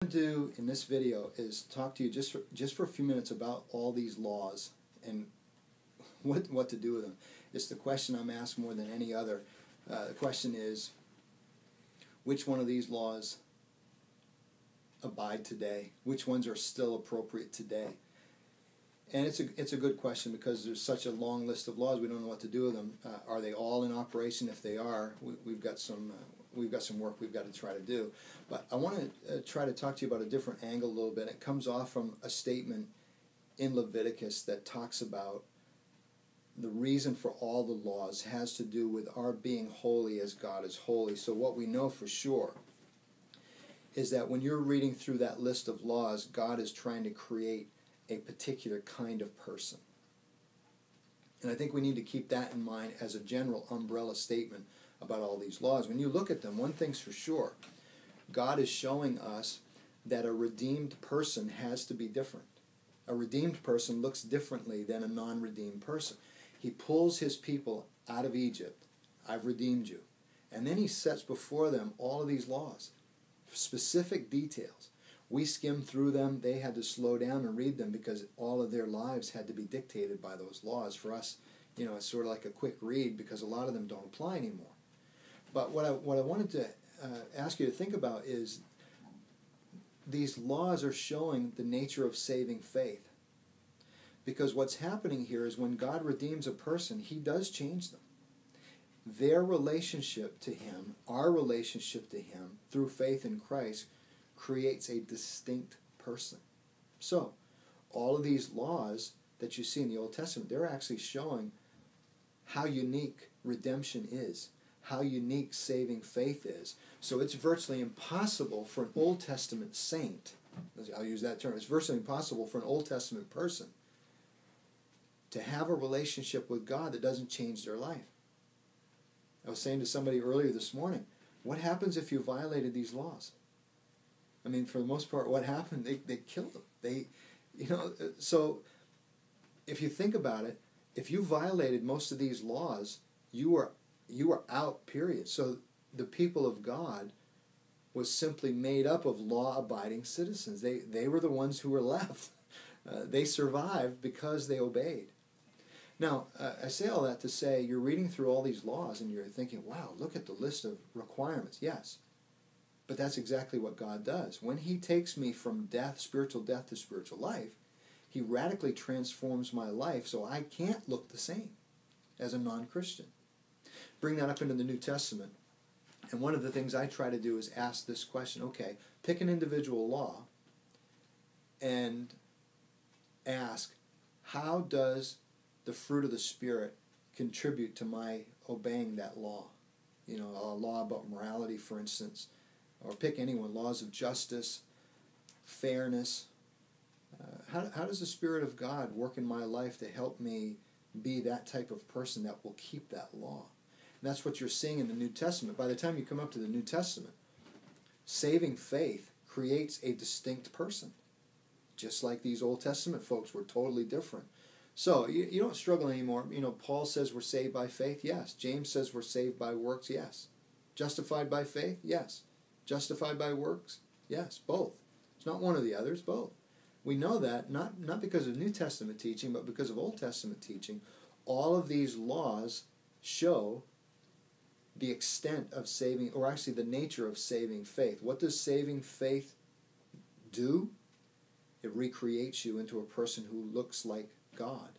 What I'm going to do in this video is talk to you just for a few minutes about all these laws and what to do with them. It's the question I'm asked more than any other. The question is, which one of these laws abide today? Which ones are still appropriate today? And it's a good question because there's such a long list of laws. We don't know what to do with them. Are they all in operation? If they are, we've got some work we've got to try to do. But I want to try to talk to you about a different angle a little bit. It comes off from a statement in Leviticus that talks about the reason for all the laws has to do with our being holy as God is holy. So what we know for sure is that when you're reading through that list of laws, God is trying to create a particular kind of person. And I think we need to keep that in mind as a general umbrella statement about all these laws. When you look at them, one thing's for sure. God is showing us that a redeemed person has to be different. A redeemed person looks differently than a non-redeemed person. He pulls his people out of Egypt. I've redeemed you. And then he sets before them all of these laws, specific details. We skimmed through them. They had to slow down and read them because all of their lives had to be dictated by those laws. For us, it's sort of like a quick read because a lot of them don't apply anymore. But what I wanted to ask you to think about is these laws are showing the nature of saving faith. Because what's happening here is when God redeems a person, he does change them. Their relationship to him, our relationship to him, through faith in Christ, creates a distinct person. So, all of these laws that you see in the Old Testament, they're actually showing how unique redemption is, how unique saving faith is. So it's virtually impossible for an Old Testament saint, I'll use that term, it's virtually impossible for an Old Testament person to have a relationship with God that doesn't change their life. I was saying to somebody earlier this morning, what happens if you violated these laws? I mean, for the most part, what happened? They killed them. So if you think about it, if you violated most of these laws, you were out, period. So the people of God was simply made up of law-abiding citizens. They were the ones who were left. They survived because they obeyed. Now, I say all that to say you're reading through all these laws and you're thinking, wow, look at the list of requirements. Yes, but that's exactly what God does. When he takes me from spiritual death to spiritual life, he radically transforms my life so I can't look the same as a non-Christian. Bring that up into the New Testament. And one of the things I try to do is ask this question, okay, pick an individual law and ask, how does the fruit of the Spirit contribute to my obeying that law? A law about morality, for instance, or pick anyone, laws of justice, fairness. How does the Spirit of God work in my life to help me be that type of person that will keep that law? And that's what you're seeing in the New Testament. By the time you come up to the New Testament, saving faith creates a distinct person. Just like these Old Testament folks were totally different. So you don't struggle anymore. Paul says we're saved by faith, yes. James says we're saved by works, yes. Justified by faith, yes. Justified by works, yes. Both. It's not one or the other, it's both. We know that not because of New Testament teaching, but because of Old Testament teaching. All of these laws show the extent of saving, or actually the nature of saving faith. What does saving faith do? It recreates you into a person who looks like God.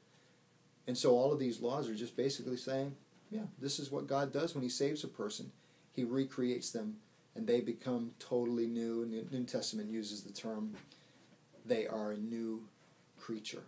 And so all of these laws are just basically saying, yeah, this is what God does when he saves a person. He recreates them and they become totally new. And the New Testament uses the term, they are a new creature.